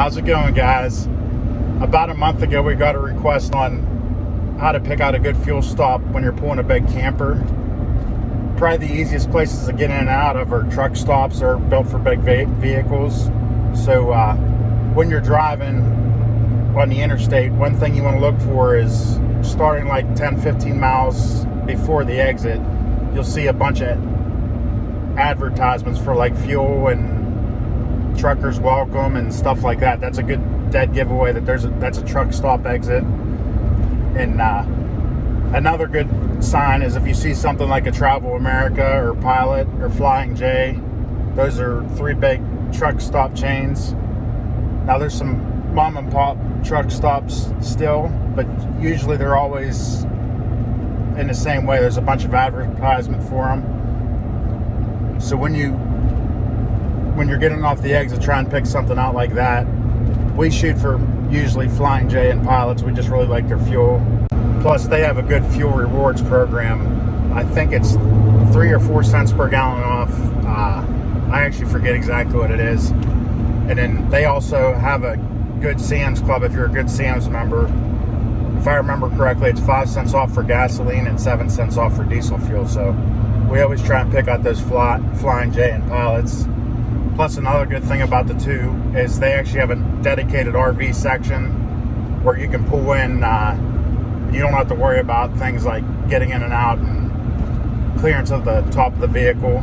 How's it going, guys? About a month ago, we got a request on how to pick out a good fuel stop when you're pulling a big camper. Probably the easiest places to get in and out of are truck stops. Are built for big vehicles. So when you're driving on the interstate, one thing you want to look for is starting like 10-15 miles before the exit, you'll see a bunch of advertisements for like fuel and truckers welcome and stuff like that. That's a good dead giveaway that that's a truck stop exit. And another good sign is if you see something like a Travel America or Pilot or Flying J. Those are three big truck stop chains. Now there's some mom and pop truck stops still, but usually they're always in the same way. There's a bunch of advertisement for them. So when you're getting off the exit, try and pick something out like that. We shoot for usually Flying J and Pilots. We just really like their fuel. Plus, they have a good fuel rewards program. I think it's 3 or 4 cents per gallon off. I actually forget exactly what it is. And then they also have a good Sam's Club if you're a good Sam's member. If I remember correctly, it's 5 cents off for gasoline and 7 cents off for diesel fuel. So we always try and pick out those Flying J and Pilots. Plus, another good thing about the two is they actually have a dedicated RV section where you can pull in. You don't have to worry about things like getting in and out and clearance of the top of the vehicle.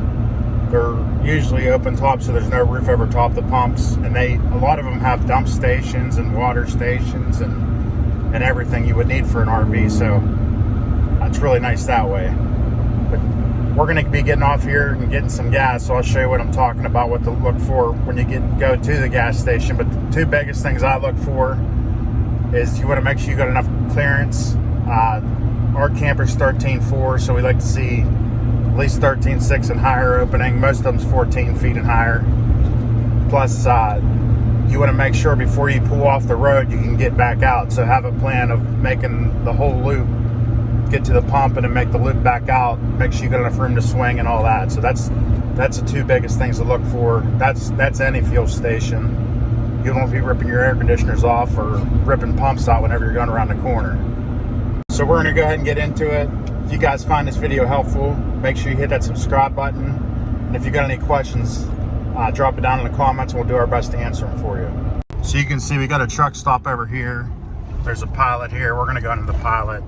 They're usually open top, so there's no roof over top the pumps. And a lot of them have dump stations and water stations and everything you would need for an RV. So it's really nice that way. But we're going to be getting off here and getting some gas, so I'll show you what I'm talking about, what to look for when you go to the gas station. But the two biggest things I look for is you want to make sure you got enough clearance. Our camper's 13.4, so we like to see at least 13.6 and higher opening. Most of them's 14 feet and higher. Plus, you want to make sure before you pull off the road, you can get back out. So have a plan of making the whole loop, get to the pump and then make the loop back out. Make sure you got enough room to swing and all that. So that's the two biggest things to look for. That's any fuel station. You don't want to be ripping your air conditioners off or ripping pumps out whenever you're going around the corner. So we're going to go ahead and get into it. If you guys find this video helpful, make sure you hit that subscribe button. And if you got any questions, drop it down in the comments and we'll do our best to answer them for you. So you can see we got a truck stop over here. There's a Pilot here. We're going to go into the Pilot.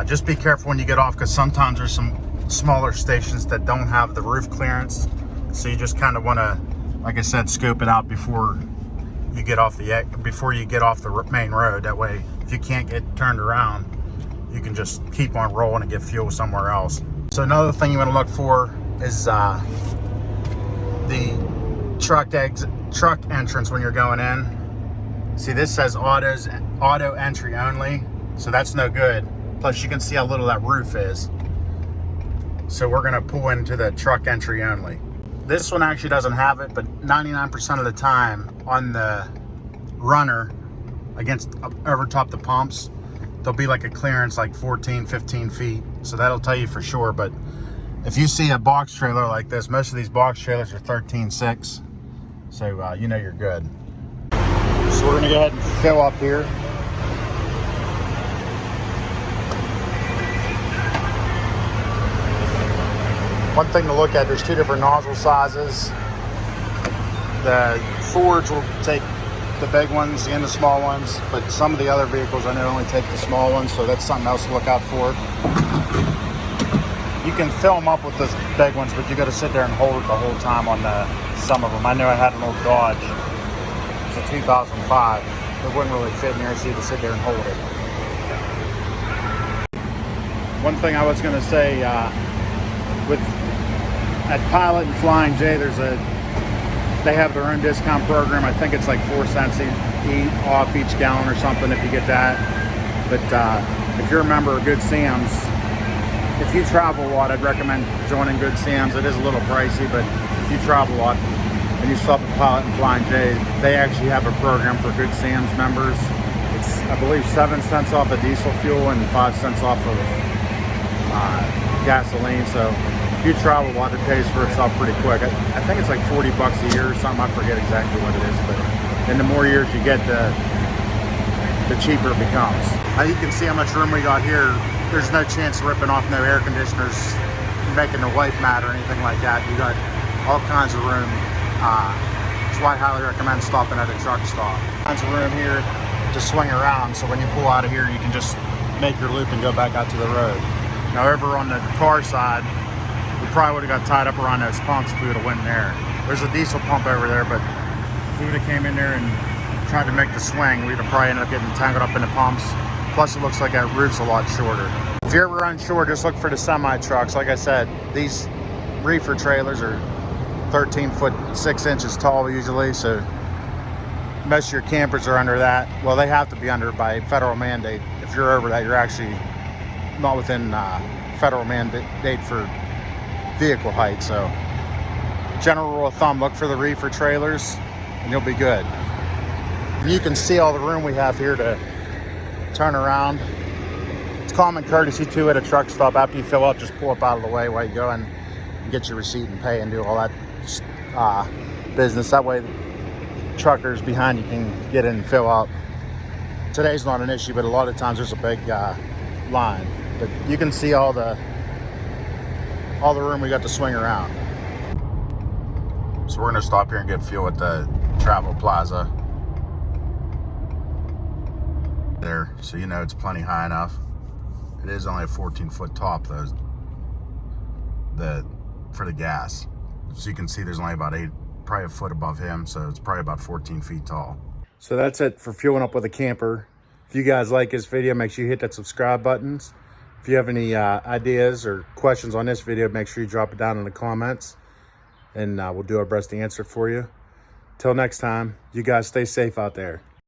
Just be careful when you get off, because sometimes there's some smaller stations that don't have the roof clearance. So you just kind of want to, like I said, scope it out before you get off the main road. That way, if you can't get turned around, you can just keep on rolling and get fuel somewhere else. So another thing you want to look for is the truck entrance when you're going in. See, this says auto entry only, so that's no good. Plus, you can see how little that roof is. So we're going to pull into the truck entry only. This one actually doesn't have it, but 99% of the time on the runner over top the pumps, there'll be like a clearance like 14, 15 feet. So that'll tell you for sure. But if you see a box trailer like this, most of these box trailers are 13.6. So you know you're good. So we're going to go ahead and fill up here. One thing to look at, there's 2 different nozzle sizes. The Fords will take the big ones and the small ones, but some of the other vehicles I know only take the small ones, so that's something else to look out for. You can fill them up with the big ones, but you got to sit there and hold it the whole time on some of them. I know I had an old Dodge. It's a 2005. It wouldn't really fit in there, so you had to sit there and hold it. One thing I was going to say, at Pilot and Flying J, they have their own discount program. I think it's like 4 cents off each gallon or something if you get that. But if you're a member of Good Sam's, if you travel a lot, I'd recommend joining Good Sam's. It is a little pricey, but if you travel a lot and you stop at Pilot and Flying J, they actually have a program for Good Sam's members. It's, I believe, 7 cents off of diesel fuel and 5 cents off of gasoline. So if you travel a lot, it pays for itself pretty quick. I think it's like $40 a year or something. I forget exactly what it is, but And the more years you get, the cheaper it becomes. Now you can see how much room we got here. There's no chance of ripping off no air conditioners, making the wipe mat or anything like that. You got all kinds of room. That's why I highly recommend stopping at a truck stop. Tons of room here to swing around, so when you pull out of here, you can just make your loop and go back out to the road. Now over on the car side, we probably would have got tied up around those pumps if we would have went in there. There's a diesel pump over there, but if we would have came in there and tried to make the swing, we'd have probably ended up getting tangled up in the pumps. Plus it looks like that roof's a lot shorter. If you're ever unsure, just look for the semi trucks. Like I said, these reefer trailers are 13 foot 6 inches tall usually, so most of your campers are under that. Well, they have to be under by federal mandate. If you're over that, you're actually not within federal mandate for vehicle height. So general rule of thumb, look for the reefer trailers and you'll be good. You can see all the room we have here to turn around. It's common courtesy too at a truck stop. After you fill up, just pull up out of the way while you go and get your receipt and pay and do all that business. That way truckers behind you can get in and fill up. Today's not an issue, but a lot of times there's a big line. But you can see all the room we got to swing around. So we're gonna stop here and get fuel at the Travel Plaza. There, so you know it's plenty high enough. It is only a 14-foot top though, for the gas. So you can see there's only about probably a foot above him, so it's probably about 14 feet tall. So that's it for fueling up with a camper. If you guys like this video, make sure you hit that subscribe buttons. If you have any ideas or questions on this video, make sure you drop it down in the comments, and we'll do our best to answer it for you. Till next time, you guys stay safe out there.